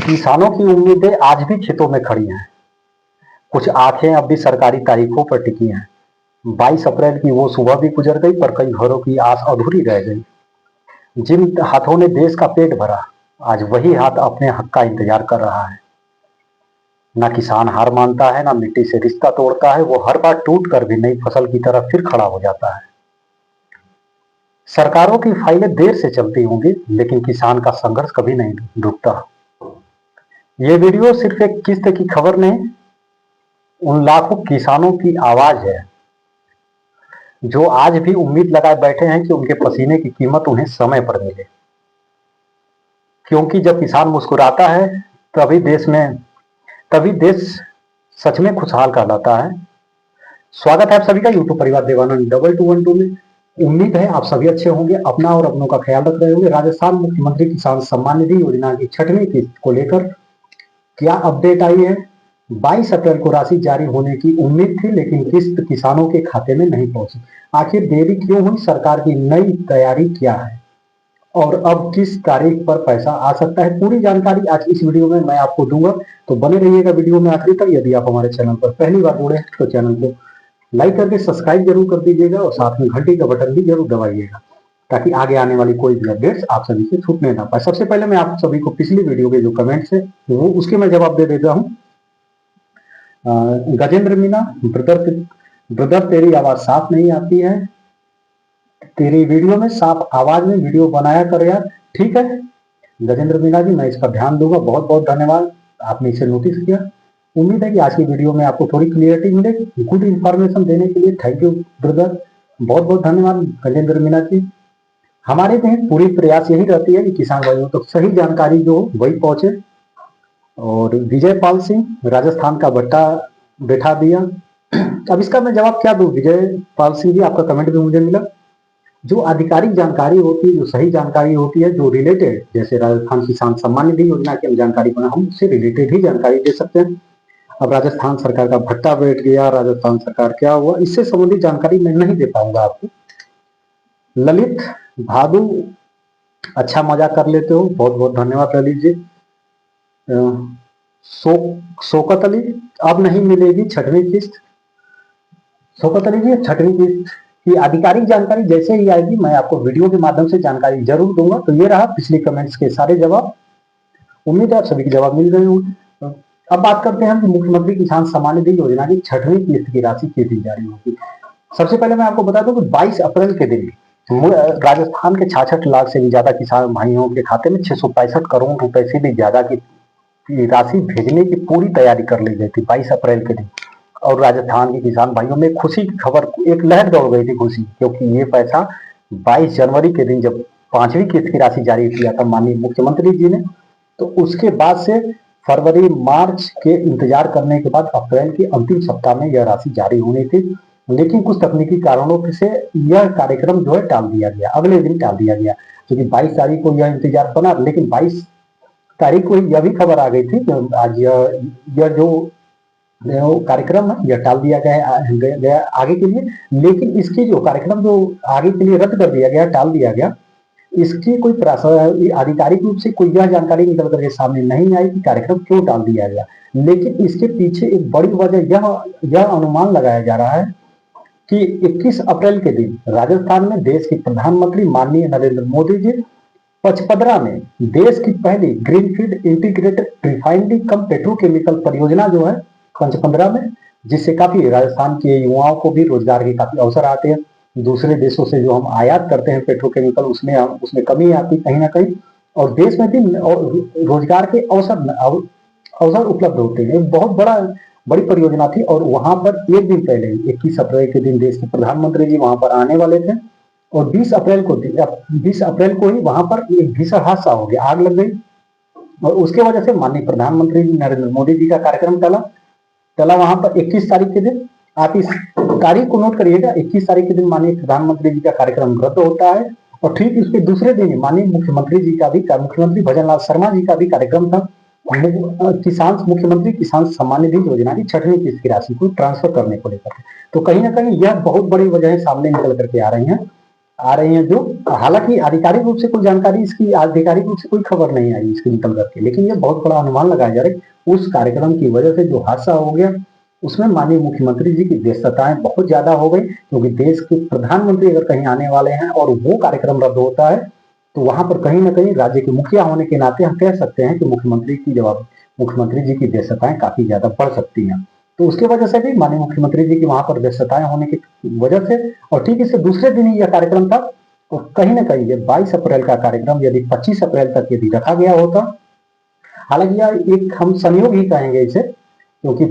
किसानों की उम्मीदें आज भी खेतों में खड़ी हैं। कुछ आंखें अब भी सरकारी तारीखों पर टिकी हैं। 22 अप्रैल की वो सुबह भी गुजर गई, पर कई घरों की आस अधूरी रह गई। जिन हाथों ने देश का पेट भरा, आज वही हाथ अपने हक का इंतजार कर रहा है। ना किसान हार मानता है, ना मिट्टी से रिश्ता तोड़ता है। वो हर बार टूट कर भी नई फसल की तरफ फिर खड़ा हो जाता है। सरकारों की फाइलें देर से चलती होंगी, लेकिन किसान का संघर्ष कभी नहीं रुकता। ये वीडियो सिर्फ एक किस्त की खबर नहीं, उन लाखों किसानों की आवाज है जो आज भी उम्मीद लगाए बैठे हैं कि उनके पसीने की कीमत उन्हें समय पर मिले। क्योंकि जब किसान मुस्कुराता है, तभी देश सच में खुशहाल कहलाता है। स्वागत है आप सभी का यूट्यूब परिवार देवानंद 2212 में। उम्मीद है आप सभी अच्छे होंगे, अपना और अपनों का ख्याल रख रहे होंगे। राजस्थान मुख्यमंत्री किसान सम्मान निधि योजना की 6वीं किस्त को लेकर क्या अपडेट आई है? 22 अप्रैल को राशि जारी होने की उम्मीद थी, लेकिन किस्त किसानों के खाते में नहीं पहुंची। आखिर देरी क्यों हुई? सरकार की नई तैयारी क्या है और अब किस तारीख पर पैसा आ सकता है? पूरी जानकारी आज इस वीडियो में मैं आपको दूंगा, तो बने रहिएगा वीडियो में आखिरी तक। यदि आप हमारे चैनल पर पहली बार जुड़े हैं तो चैनल को लाइक करके सब्सक्राइब जरूर कर दीजिएगा और साथ में घंटी का बटन भी जरूर दबाइएगा, ताकि आगे आने वाली कोई भी अपडेट्स आप सभी से छूटने ना पाए। सबसे पहले मैं आप सभी को पिछली वीडियो के जो कमेंट्स है वो उसके मैं जवाब दे देता हूँ। गजेंद्र मीना, ब्रदर तेरी आवाज साफ नहीं आती है, तेरी वीडियो में साफ आवाज में वीडियो बनाया कर यार। ठीक है गजेंद्र मीना जी, मैं इस पर ध्यान दूंगा। बहुत बहुत धन्यवाद, आपने इसे नोटिस किया। उम्मीद है कि आज की वीडियो में आपको थोड़ी क्लियरिटी मिलेगी। गुड इन्फॉर्मेशन देने के लिए थैंक यू ब्रदर, बहुत बहुत धन्यवाद गजेंद्र मीना जी। हमारे में पूरी प्रयास यही रहती है कि किसान भाइयों तक सही जानकारी जो हो वही पहुंचे। और विजय पाल सिंह, राजस्थान का बट्टा बैठा दिया। अब इसका मैं जवाब क्या दूं? विजय पाल सिंह जी, आपका कमेंट भी मुझे मिला। जो आधिकारिक जानकारी होती है, जो सही जानकारी होती है, जो रिलेटेड, जैसे राजस्थान किसान सम्मान निधि योजना की हम जानकारी बना, हम उससे रिलेटेड ही जानकारी दे सकते हैं। अब राजस्थान सरकार का भट्टा बैठ गया, राजस्थान सरकार क्या हुआ, इससे संबंधित जानकारी मैं नहीं दे पाऊंगा आपको। ललित भादु, अच्छा मजाक कर लेते हो, बहुत बहुत धन्यवाद ललित जी। शौकत अली, अब नहीं मिलेगी 6वीं किस्त। शौकत अली जी, 6वीं किस्त की आधिकारिक जानकारी जैसे ही आएगी मैं आपको वीडियो के माध्यम से जानकारी जरूर दूंगा। तो ये रहा पिछले कमेंट्स के सारे जवाब। उम्मीद है आप सभी के जवाब मिल गए होंगे। अब बात करते हैं कि मुख्यमंत्री किसान सम्मान निधि योजना की 6वीं किस्त की राशि कैसे जारी होगी। सबसे पहले मैं आपको बता दूं कि 22 अप्रैल के दिन राजस्थान के 66 लाख से भी ज्यादा किसान भाइयों के खाते में 665 करोड़ रुपए से भी ज्यादा की राशि भेजने की पूरी तैयारी कर ली गई थी 22 अप्रैल के दिन। और राजस्थान के किसान भाइयों में खुशी की खबर, एक लहर दौड़ गई थी खुशी, क्योंकि ये पैसा 22 जनवरी के दिन जब 5वीं किस्त की राशि जारी किया था माननीय मुख्यमंत्री जी ने, तो उसके बाद से फरवरी मार्च के इंतजार करने के बाद अप्रैल के अंतिम सप्ताह में यह राशि जारी होनी थी। लेकिन कुछ तकनीकी कारणों से यह कार्यक्रम जो है टाल दिया गया, अगले दिन टाल दिया गया। क्योंकि 22 तारीख को यह इंतजार बना, लेकिन 22 तारीख को यह भी खबर आ गई थी कि आज यह जो कार्यक्रम है यह टाल दिया गया आगे के लिए। लेकिन इसकी जो कार्यक्रम जो आगे के लिए रद्द कर दिया गया, टाल दिया गया, इसकी कोई आधिकारिक रूप से कोई यह जानकारी निकल करके सामने नहीं आई कि कार्यक्रम क्यों टाल दिया गया। लेकिन इसके पीछे एक बड़ी वजह यह अनुमान लगाया जा रहा है कि 21 अप्रैल के दिन राजस्थान में देश के प्रधानमंत्री माननीय नरेंद्र मोदी जी पचपदरा में देश की पहली ग्रीनफील्ड इंटीग्रेटेड रिफाइनरी कम पेट्रोकेमिकल परियोजना जो है पंचपदरा में, जिससे काफी राजस्थान के युवाओं को भी रोजगार के काफी अवसर आते हैं। दूसरे देशों से जो हम आयात करते हैं पेट्रोकेमिकल, उसमें कमी आती कहीं ना कहीं, और देश में भी रोजगार के अवसर उपलब्ध होते हैं। बहुत बड़ी परियोजना थी। और वहां पर एक दिन पहले 21 अप्रैल के दिन देश के प्रधानमंत्री जी वहां पर आने वाले थे, और 20 अप्रैल को ही वहां पर एक भीषण हादसा हो गया, आग लग गई। और उसके वजह से माननीय प्रधानमंत्री जी नरेंद्र मोदी जी का कार्यक्रम टला वहां पर 21 तारीख के दिन। आप इस तारीख को नोट करिएगा, 21 तारीख के दिन माननीय प्रधानमंत्री जी का कार्यक्रम रद्द होता है। और ठीक इसके दूसरे दिन माननीय मुख्यमंत्री भजनलाल शर्मा जी का भी कार्यक्रम था, मुख्यमंत्री किसान सम्मान निधि योजना की 6वीं किस्त की राशि को ट्रांसफर करने को लेकर। तो कहीं ना कहीं यह बहुत बड़ी वजह सामने निकल करके आ रही हैं आ रही हैं, जो हालांकि आधिकारिक रूप से कोई जानकारी, इसकी आधिकारिक रूप से कोई खबर नहीं आई इसकी निकल करके, लेकिन ये बहुत बड़ा अनुमान लगाया जा रहा है उस कार्यक्रम की वजह से जो हादसा हो गया उसमें माननीय मुख्यमंत्री जी की व्यस्तताएं बहुत ज्यादा हो गई, क्योंकि देश के प्रधानमंत्री अगर कहीं आने वाले हैं और वो कार्यक्रम रद्द होता है तो वहां पर कहीं ना कहीं राज्य के मुखिया होने के नाते हम कह सकते हैं कि मुख्यमंत्री जी की व्यस्तताएं काफी ज्यादा बढ़ सकती हैं। तो उसके वजह से भी माननीय मुख्यमंत्री जी की वहां पर व्यस्तताएं होने की वजह से, और ठीक इससे दूसरे दिन ही यह कार्यक्रम था, तो कहीं ना कहीं ये 22 अप्रैल का कार्यक्रम यदि 25 अप्रैल तक यदि रखा गया होता, हालांकि यह एक हम संयोग ही कहेंगे इसे, क्योंकि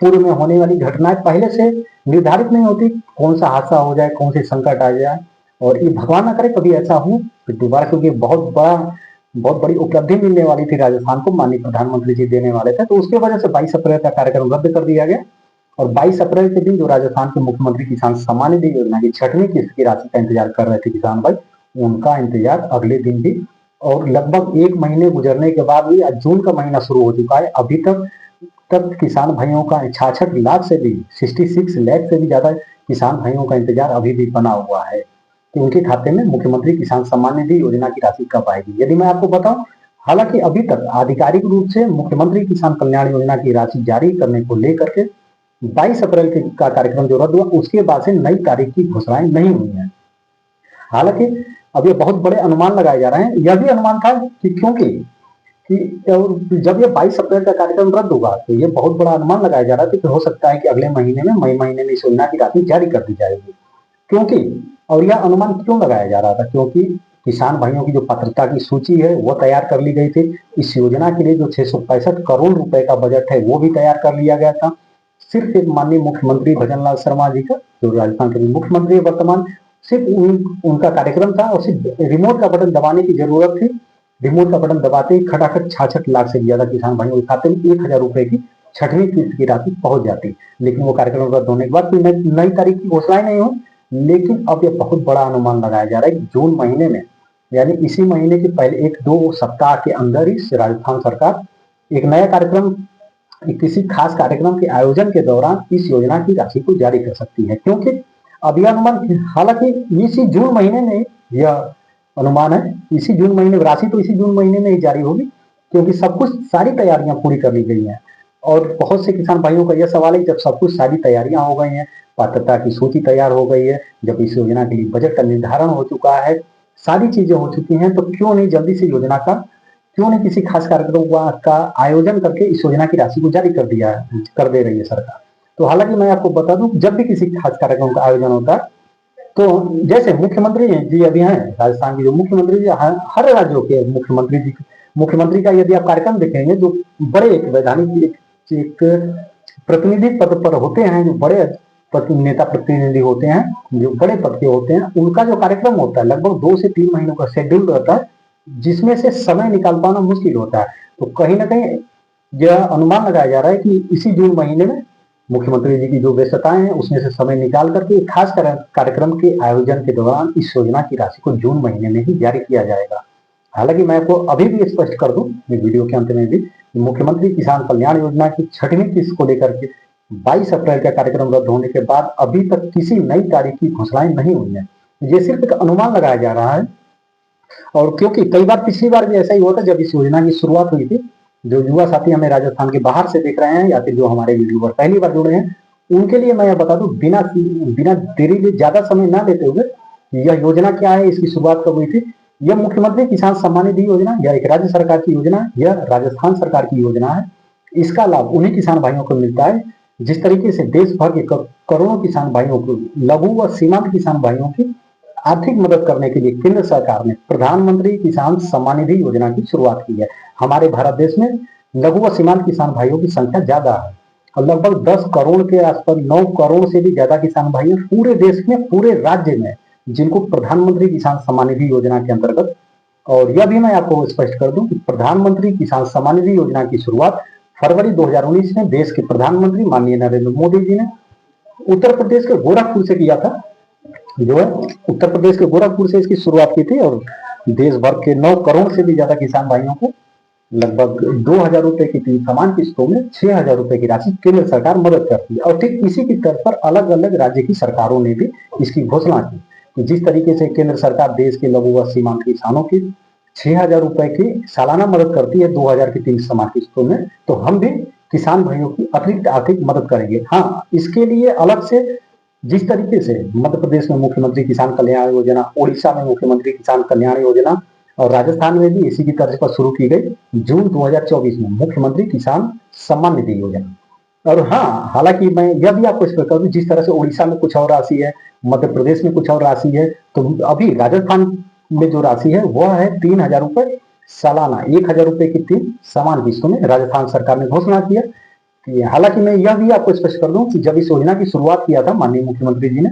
पूर्व में होने वाली घटनाएं पहले से निर्धारित नहीं होती, कौन सा हादसा हो जाए, कौन से संकट आ जाए, और ये भगवान ना करे कभी ऐसा हो फिर दोबारा, क्योंकि बहुत बड़ी उपलब्धि मिलने वाली थी राजस्थान को, माननीय प्रधानमंत्री जी देने वाले थे, तो उसके वजह से 22 अप्रैल का कार्यक्रम रद्द कर दिया गया। और 22 अप्रैल के दिन जो राजस्थान के मुख्यमंत्री किसान सम्मान निधि योजना की 6वीं किस्त की राशि का इंतजार कर रहे थे किसान भाई, उनका इंतजार अगले दिन भी, और लगभग 1 महीने गुजरने के बाद भी आज जून का महीना शुरू हो चुका है, अभी तक किसान भाइयों का 66 लाख से भी 66 लाख से भी ज्यादा किसान भाइयों का इंतजार अभी भी बना हुआ है कि उनके खाते में मुख्यमंत्री किसान सम्मान निधि योजना की राशि कब आएगी। यदि मैं आपको बताऊं, हालांकि अभी तक आधिकारिक रूप से मुख्यमंत्री किसान कल्याण योजना की राशि जारी करने को लेकर के 22 अप्रैल का कार्यक्रम जो रद्द हुआ उसके बाद से नई तारीख की घोषणाएं नहीं हुई है। हालांकि अब ये बहुत बड़े अनुमान लगाए जा रहे हैं, यह भी अनुमान था कि क्योंकि जब ये 22 अप्रैल का कार्यक्रम रद्द होगा तो ये बहुत बड़ा अनुमान लगाया जा रहा था कि हो सकता है कि अगले महीने में, मई महीने में इस योजना की राशि जारी कर दी जाएगी। क्योंकि, और यह अनुमान क्यों लगाया जा रहा था, क्योंकि किसान भाइयों की जो पात्रता की सूची है वो तैयार कर ली गई थी, इस योजना के लिए जो 665 करोड़ रुपए का बजट है वो भी तैयार कर लिया गया था। सिर्फ एक माननीय मुख्यमंत्री भजनलाल शर्मा जी का, जो राजस्थान के मुख्यमंत्री वर्तमान, सिर्फ उनका कार्यक्रम था और सिर्फ रिमोट का बटन दबाने की जरूरत थी। रिमोट का बटन दबाते ही खटाखट 66 लाख से ज्यादा किसान भाइयों के खाते में 1000 रुपए की 6वीं किस्त की राशि पहुंच जाती, लेकिन वो कार्यक्रम रद्द होने के बाद कोई नई तारीख की घोषणा नहीं हुई। लेकिन अब यह बहुत बड़ा अनुमान लगाया जा रहा है जून महीने में, यानी इसी महीने के पहले 1-2 सप्ताह के अंदर ही राजस्थान सरकार एक नया कार्यक्रम, किसी खास कार्यक्रम के आयोजन के दौरान इस योजना की राशि को जारी कर सकती है। क्योंकि अब यह अनुमान, हालांकि इसी जून महीने में यह अनुमान है, इसी जून महीने राशि तो इसी जून महीने में ही जारी होगी, क्योंकि सब कुछ सारी तैयारियां पूरी कर ली गई हैं। और बहुत से किसान भाइयों का यह सवाल है, जब सब कुछ सारी तैयारियां हो गई हैं, पात्रता की सूची तैयार हो गई है, जब इस योजना के लिए बजट का निर्धारण हो चुका है, सारी चीजें हो चुकी हैं, तो क्यों नहीं जल्दी से योजना का, क्यों नहीं किसी खास कार्यक्रम का आयोजन करके इस योजना की राशि को जारी कर दे रही है सरकार। तो हालांकि मैं आपको बता दूं, जब भी किसी खास कार्यक्रम का आयोजन होता है तो जैसे मुख्यमंत्री जी अभी हैं राजस्थान के, जो मुख्यमंत्री जी हर राज्यों के मुख्यमंत्री का यदि आप कार्यक्रम देखेंगे, जो बड़े एक वैधानिक एक प्रतिनिधि पद पर होते हैं, जो बड़े नेता प्रतिनिधि होते हैं, जो बड़े पद के होते हैं, उनका जो कार्यक्रम होता है लगभग 2 से 3 महीनों का शेड्यूल रहता है, जिसमें से समय निकाल पाना मुश्किल होता है। तो कहीं ना कहीं यह अनुमान लगाया जा रहा है कि इसी जून महीने में मुख्यमंत्री जी की जो व्यस्तताएं हैं उसमें से समय निकाल करके एक खास कार्यक्रम के आयोजन के दौरान इस योजना की राशि को जून महीने में ही जारी किया जाएगा। हालांकि मैं आपको अभी भी स्पष्ट कर दूं वीडियो के अंत में भी, मुख्यमंत्री किसान कल्याण योजना की 6वीं किस्त को लेकर के 22 अप्रैल का कार्यक्रम रद्द होने के बाद अभी तक किसी नई तारीख की घोषणाएं नहीं हुई है, ये सिर्फ एक अनुमान लगाया जा रहा है। और क्योंकि कई बार पिछली बार भी ऐसा ही हुआ था, जब इस योजना की शुरुआत हुई थी, जो युवा साथी हमें राजस्थान के बाहर से देख रहे हैं या फिर जो हमारे वीडियो पर पहली बार जुड़े हैं, उनके लिए मैं बता दूं, बिना देरी के ज्यादा समय ना लेते हुए, यह योजना क्या है, इसकी शुरुआत कब हुई थी। यह मुख्यमंत्री किसान सम्मान निधि योजना, यह एक राज्य सरकार की योजना है, यह राजस्थान सरकार की योजना है। इसका लाभ उन्हीं किसान भाइयों को मिलता है जिस तरीके से देश भर के करोड़ों किसान भाइयों को, लघु व सीमांत किसान भाइयों की आर्थिक मदद करने के लिए केंद्र सरकार ने प्रधानमंत्री किसान सम्मान निधि योजना की शुरुआत की है। हमारे भारत देश में लघु व सीमांत किसान भाइयों की संख्या ज्यादा है और लगभग 10 करोड़ के आसपास, 9 करोड़ से भी ज्यादा किसान भाई हैं पूरे देश में, पूरे राज्य में, जिनको प्रधानमंत्री किसान सम्मान निधि योजना के अंतर्गत। और यह भी मैं आपको स्पष्ट कर दूं कि प्रधानमंत्री किसान सम्मान निधि योजना की शुरुआत फरवरी 2019 में देश के प्रधानमंत्री माननीय नरेंद्र मोदी जी ने उत्तर प्रदेश के गोरखपुर से किया था। जो है उत्तर प्रदेश के गोरखपुर से इसकी शुरुआत की थी और देश भर के 9 करोड़ से भी ज्यादा किसान भाइयों को लगभग 2000 रुपए की समान किस्तों में 6000 रुपए की राशि केंद्र सरकार मदद करती है। और ठीक इसी की तर्ज पर अलग अलग राज्य की सरकारों ने भी इसकी घोषणा की। तो जिस तरीके से केंद्र सरकार देश के लघु व सीमांत किसानों की 6,000 रुपए की सालाना मदद करती है 2,000 की 3 समान किस्तों में, तो हम भी किसान भाइयों की अतिरिक्त आर्थिक मदद करेंगे। हाँ, इसके लिए अलग से जिस तरीके से मध्य प्रदेश में मुख्यमंत्री किसान कल्याण योजना, उड़ीसा में मुख्यमंत्री किसान कल्याण योजना और राजस्थान में भी इसी की तर्ज पर शुरू की गई जून 2024 में मुख्यमंत्री किसान सम्मान निधि योजना। और हाँ, हालांकि मैं यह भी आपको स्पष्ट कर दूं, जिस तरह से उड़ीसा में कुछ और राशि है, मध्य प्रदेश में कुछ और राशि है, तो अभी राजस्थान में जो राशि है वह है 3,000 रुपए सालाना, 1,000 रुपए की 3 समान किस्तों में राजस्थान सरकार ने घोषणा किया। हालांकि मैं यह भी आपको स्पष्ट कर दूं कि जब इस योजना की शुरुआत किया था माननीय मुख्यमंत्री जी ने,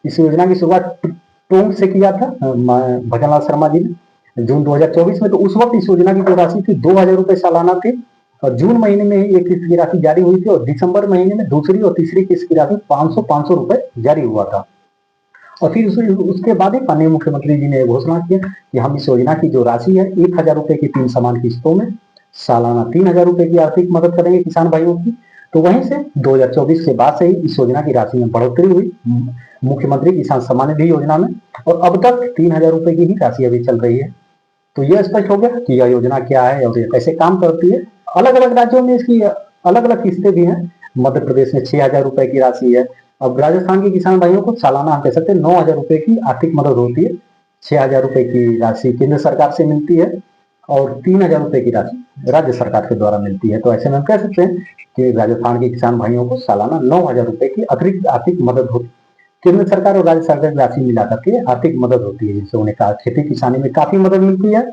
इस योजना की शुरुआत टोंक से किया था भजनलाल शर्मा जी ने जून 2024 में, तो उस वक्त इस योजना की जो राशि थी 2,000 रुपए सालाना थी और जून महीने में एक किस्त की राशि जारी हुई थी और दिसंबर महीने में दूसरी और तीसरी किस्त की राशि 500 रुपए जारी हुआ था। और फिर उसके बाद ही माननीय मुख्यमंत्री जी ने घोषणा किया कि हम इस योजना की जो राशि है 1,000 रुपए की 3 समान किस्तों में सालाना 3,000 रुपए की आर्थिक मदद करेंगे किसान भाइयों की। तो वहीं से 2024 के बाद से ही इस योजना की राशि में बढ़ोतरी हुई मुख्यमंत्री किसान सम्मान निधि योजना में, और अब तक 3,000 रुपए की ही राशि अभी चल रही है। तो यह स्पष्ट हो गया कि यह योजना क्या है और कैसे काम करती है। अलग अलग राज्यों में इसकी अलग अलग किस्तें भी हैं। मध्य प्रदेश में 6,000 रुपए की राशि है। अब राजस्थान के किसान भाइयों को सालाना हम कह सकते हैं 9,000 रुपए की आर्थिक मदद होती है। 6,000 रुपए की राशि केंद्र सरकार से मिलती है और 3,000 रुपए की राशि राज्य सरकार के द्वारा मिलती है। तो ऐसे में हम कह सकते हैं कि राजस्थान के किसान भाइयों को सालाना 9,000 रुपए की अतिरिक्त आर्थिक मदद होती है। केंद्र सरकार और राज्य सरकार की राशि मिलाकर के आर्थिक मदद होती है, जिससे उन्हें खेती किसानी में काफी मदद मिलती है।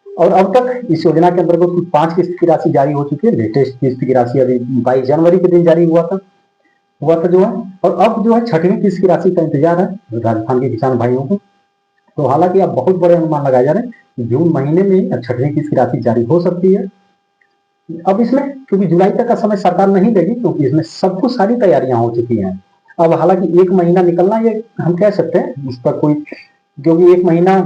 और अब तक इस योजना के अंतर्गत कुल 5 किस्त की राशि जारी हो चुकी है। लेटेस्ट किस्त की राशि अभी 22 जनवरी के दिन जारी हुआ था जो है, और अब जो है 6वीं किस्त की राशि का इंतजार है राजस्थान के किसान भाइयों को। तो हालांकि अब बहुत बड़े अनुमान लगाए जा रहे हैं कि जून महीने में 6वीं किस्त की राशि जारी हो सकती है। अब इसमें क्योंकि जुलाई तक का समय सरकार नहीं देगी, क्योंकि इसमें सब कुछ सारी तैयारियां हो चुकी हैं। अब हालांकि 1 महीना निकलना ये हम कह सकते हैं, इस पर कोई, क्योंकि 1 महीना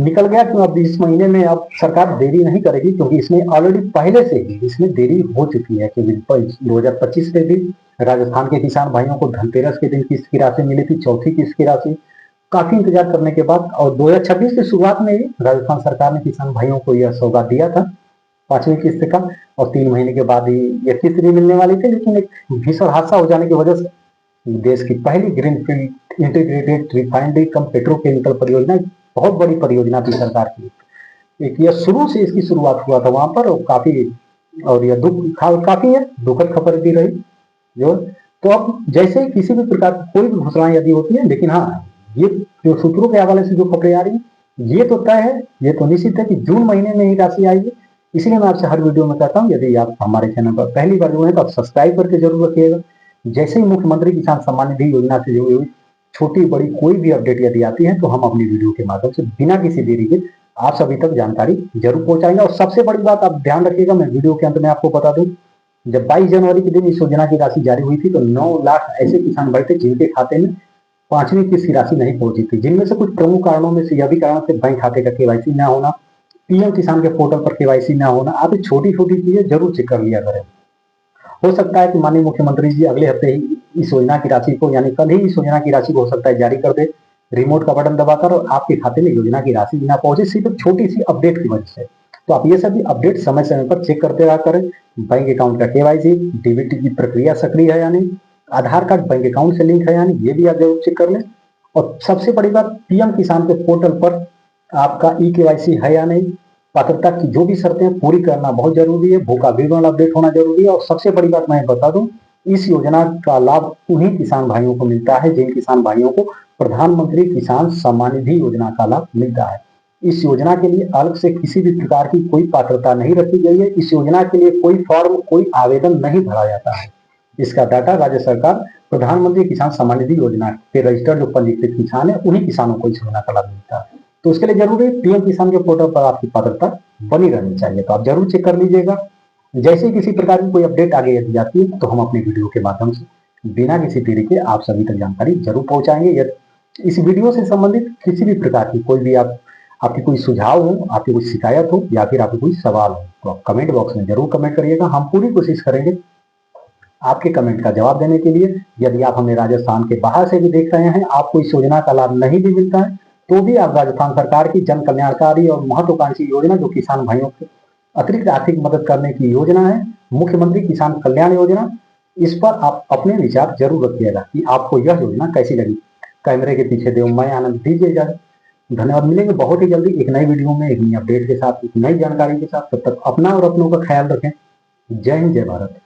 निकल गया, तो अब इस महीने में अब सरकार देरी नहीं करेगी, क्योंकि इसमें ऑलरेडी पहले से ही इसमें देरी हो चुकी है। क्योंकि 2025 में भी राजस्थान के किसान भाइयों को धनतेरस के दिन किस्त की राशि मिली थी, चौथी किस्त की राशि, काफी इंतजार करने के बाद। और 2026 की शुरुआत में ही राजस्थान सरकार ने किसान भाइयों को यह सौगात दिया था 5वीं किस्त का, और 3 महीने के बाद ही यह किस्त भी मिलने वाली थी। लेकिन एक भीषण हादसा हो जाने की वजह से देश की पहली ग्रीनफील्ड इंटीग्रेटेड रिफाइनरी कम पेट्रोकेमिकल परियोजना, बहुत बड़ी परियोजना थी सरकार की, एक यह शुरू से इसकी शुरुआत हुआ था वहां पर, और काफी, और यह काफी है दुखद खबर भी रही जो। तो अब जैसे किसी भी प्रकार की कोई भी घोषणाएं यदि होती है, लेकिन हाँ, ये जो सूत्रों के हवाले से जो खबरें आ रही है, ये तो तय है, ये तो निश्चित है कि जून महीने में ही राशि आएगी। इसलिए मैं आपसे हर वीडियो में कहता हूँ, यदि आप हमारे चैनल पर पहली बार जुड़े हैं तो आप सब्सक्राइब करके जरूर रखिएगा। जैसे ही मुख्यमंत्री किसान सम्मान निधि योजना से जुड़ी हुई छोटी बड़ी कोई भी अपडेट यदि आती है, तो हम अपनी वीडियो के माध्यम से बिना किसी देरी के आप सभी तक जानकारी जरूर पहुंचाएंगे। और सबसे बड़ी बात आप ध्यान रखिएगा, मैं वीडियो के अंत में आपको बता दूं, जब 22 जनवरी के दिन इस योजना की राशि जारी हुई थी, तो 9 लाख ऐसे किसान भाई थे जिनके खाते में 5वीं किस्त की राशि नहीं पहुंची थी, जिनमें से कुछ प्रमुख कारणों में से यह भी कारण थे बैंक खाते का केवाईसी न होना, पीएम किसान के पोर्टल पर केवाईसी न होना। आप छोटी छोटी चीजें जरूर चेक कर लिया करें। हो सकता है कि माननीय मुख्यमंत्री जी अगले हफ्ते ही इस योजना की राशि को, यानी कल ही इस योजना की राशि को हो सकता है जारी कर दे रिमोट का बटन दबाकर, और आपके खाते में योजना की राशि ना पहुंचे सिर्फ छोटी सी अपडेट की वजह से। तो आप ये सभी अपडेट समय समय पर चेक करते रहा करें। बैंक अकाउंट का केवाईसी, डीबीटी की प्रक्रिया सक्रिय है या नहीं, आधार कार्ड बैंक अकाउंट से लिंक है या नहीं, ये भी आप जरूर चेक कर लें। और सबसे बड़ी बात, पीएम किसान के पोर्टल पर आपका ई केवाईसी है या नहीं, पात्रता की जो भी शर्तें पूरी करना बहुत जरूरी है, भूखा विवरण अपडेट होना जरूरी है। और सबसे बड़ी बात मैं बता दूं, इस योजना का लाभ उन्हीं किसान भाइयों को मिलता है जिन किसान भाइयों को प्रधानमंत्री किसान सम्मान निधि योजना का लाभ मिलता है। इस योजना के लिए अलग से किसी भी प्रकार की कोई पात्रता नहीं रखी गई है। इस योजना के लिए कोई फॉर्म, कोई आवेदन नहीं भरा जाता है। इसका डाटा राज्य सरकार प्रधानमंत्री किसान सम्मान निधि योजना के रजिस्टर्ड जो पंजीकृत किसान है, उन्हीं किसानों को इस योजना का लाभ मिलता है। तो उसके लिए जरूरी है पीएम किसान के पोर्टल पर आपकी पात्रता बनी रहनी चाहिए, तो आप जरूर चेक कर लीजिएगा। जैसे ही किसी प्रकार की कोई अपडेट आगे यदि जाती है, तो हम अपनी वीडियो के माध्यम से बिना किसी देरी के आप सभी तक जानकारी जरूर पहुंचाएंगे। इस वीडियो से संबंधित किसी भी प्रकार की कोई भी आपकी कोई सुझाव हो, आपकी कोई शिकायत हो, या फिर आपकी कोई सवाल हो, तो आप कमेंट बॉक्स में जरूर कमेंट करिएगा। हम पूरी कोशिश करेंगे आपके कमेंट का जवाब देने के लिए। यदि आप हमें राजस्थान के बाहर से भी देख रहे हैं, आपको इस योजना का लाभ नहीं भी मिलता है, तो भी आप राजस्थान सरकार की जन कल्याणकारी और महत्वाकांक्षी योजना, जो किसान भाइयों को अतिरिक्त आर्थिक मदद करने की योजना है, मुख्यमंत्री किसान कल्याण योजना, इस पर आप अपने विचार जरूर रखिएगा कि आपको यह योजना कैसी लगी। कैमरे के पीछे देव मैं आनंद, दीजिएगा धन्यवाद। मिलेंगे बहुत ही जल्दी एक नई वीडियो में, एक नई अपडेट के साथ, एक नई जानकारी के साथ। तब तक अपना और अपनों का ख्याल रखें। जय हिंद, जय भारत।